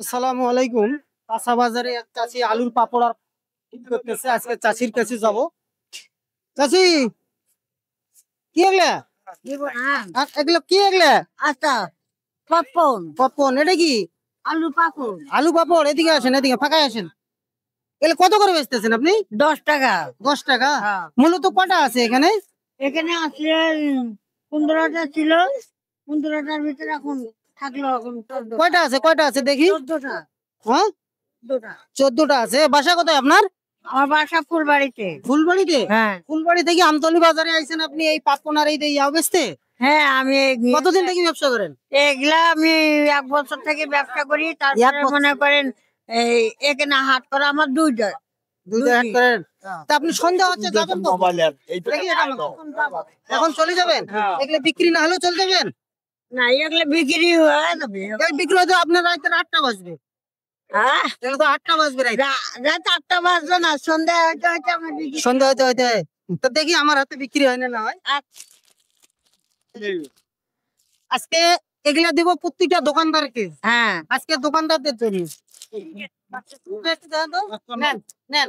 আসসালামু আলাইকুম। কাঁচা বাজারে এক চাচি আলুর পাপড় আর করতেছে। আজকে চাচির কাছে যাব। চাচি, কি এগুলা? এগুলো কি এগুলা? আচ্ছা, পপকর্ন, পপকর্ন। এটা কি? আলু পাপড়, আলু পাপড়। এদিকে আসেন, এদিকে ফাঁকায় আসেন। এগুলো কত করে বেচতেছেন আপনি? 10 টাকা। 10 টাকা। হ্যাঁ। মূলত কটা আছে এখানে? এখানে আসলে 15টা ছিল, 15টার ভিতরে এখন থাকলো এখন 14টা। কয়টা আছে দেখি? 14টা। হ্যাঁ, 14টা। 14টা আছে। বাসা কোথায় আপনার? আমার বাসা ফুলবাড়িতে। ফুলবাড়িতে? হ্যাঁ ফুলবাড়ি থেকে আমতলী বাজারে আইছেন আপনি এই পাপকর্ন আর এই ইয়াও বেচতে? হ্যাঁ, আমি কতদিন থেকে ব্যবসা করেন? এগুলা আমি 1 বছর থেকে ব্যবসা করি। এক তারপরে বছর? মনে করেন এই এখানে হাট করা আমার 2টা। দুইটা হাট করেন। তা আপনি সন্ধ্যা হচ্ছে যাবেন তো? দেখি এটা আমাকে। এখন চলে যাবেন? এগুলো বিক্রি না হলেও চলে যাবেন? না, এগুলো বিক্রি হয়ে যাবে। এই বিক্রি হতে আপনার রাত 8টা বাজবে। হ্যাঁ, তাহলে তো 8টা বাজবে রাত। রাত 8টা বাজবে না, সন্ধ্যা হইতে হইতে আমরা বিক্রি। সন্ধ্যা হতে তো দেখি আমার হাতে বিক্রি হয় না না হয়। আজকে এগুলা দিব প্রত্যেকটা দোকানদারকে। হ্যাঁ, আজকে দোকানদারদের জন্য। নেন, নেন।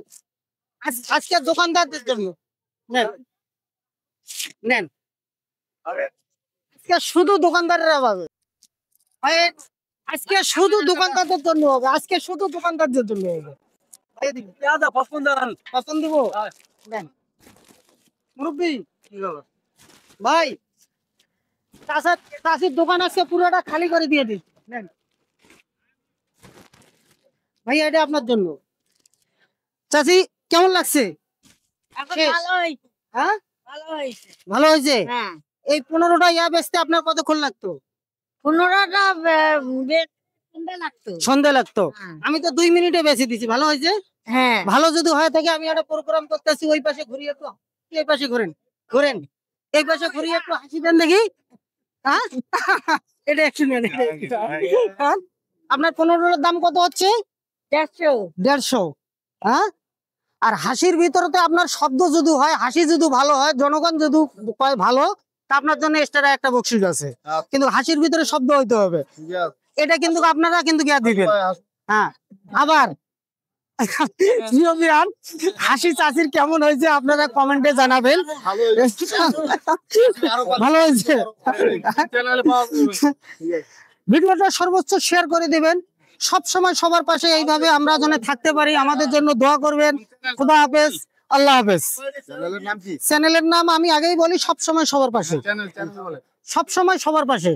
আজকে দোকানদারদের জন্য। নেন, নেন। আজকে শুধু দোকানদারেরা পাবে। আজকে শুধু দোকানদারদের জন্য হবে। আজকে শুধু দোকানদারদের জন্য হবে। পছন্দ দিব। নেন। মুরব্বি, ভাই, চাষির দোকান আজকে পুরোটা খালি করে দিয়ে দিন। নেন ভাই, এটা আপনার জন্য। চাচি, কেমন লাগছে? এখন শেষ? ভালো হইছে, হ্যাঁ, ভালো হইছে। ভালো হয়েছে। হ্যাঁ, এই 15টা বেচতে আপনার কতক্ষণ লাগতো? 15টা বেশ সুন্দর লাগতো। সন্ধ্যা লাগতো। হ্যাঁ। আমি তো 2 মিনিটে বেশি দিছি। ভালো হয়েছে। হ্যাঁ, ভালো যদি হয় থাকে আমি একটা প্রোগ্রাম করতেছি। ওই পাশে ঘুরিয়ে একটু, এই পাশে ঘুরেন, ঘুরেন, এই পাশে ঘুরিয়ে একটু হাসি দেন দেখি। হ্যাঁ, এটা একটু নেন। হ্যাঁ? আপনার 15টার দাম কত হচ্ছে? 150। 150। হ্যাঁ, আর হাসির ভিতরে তো আপনার শব্দ যদি হয়, হাসি যদি ভালো হয়, জনগণ যদি কয় ভালো, তা আপনার জন্য এক্সট্রা একটা বকশিস আছে। কিন্তু হাসির ভিতরে শব্দ হইতে হবে। এটা কিন্তু আপনারা কিন্তু গিয়া দিবেন। হ্যাঁ, আবার হাসি চাষির কেমন হয়েছে আপনারা কমেন্টে জানাবেন। ভালো হয়েছে। ভিডিওটা সর্বোচ্চ শেয়ার করে দিবেন। সব সময় সবার পাশে এইভাবে আমরা যেন থাকতে পারি। আমাদের জন্য দোয়া করবেন। খুদা হাফেজ, আল্লাহ হাফেজ। চ্যানেলের নাম আমি আগেই বলি, সব সময় সবার পাশে, সব সময় সবার পাশে।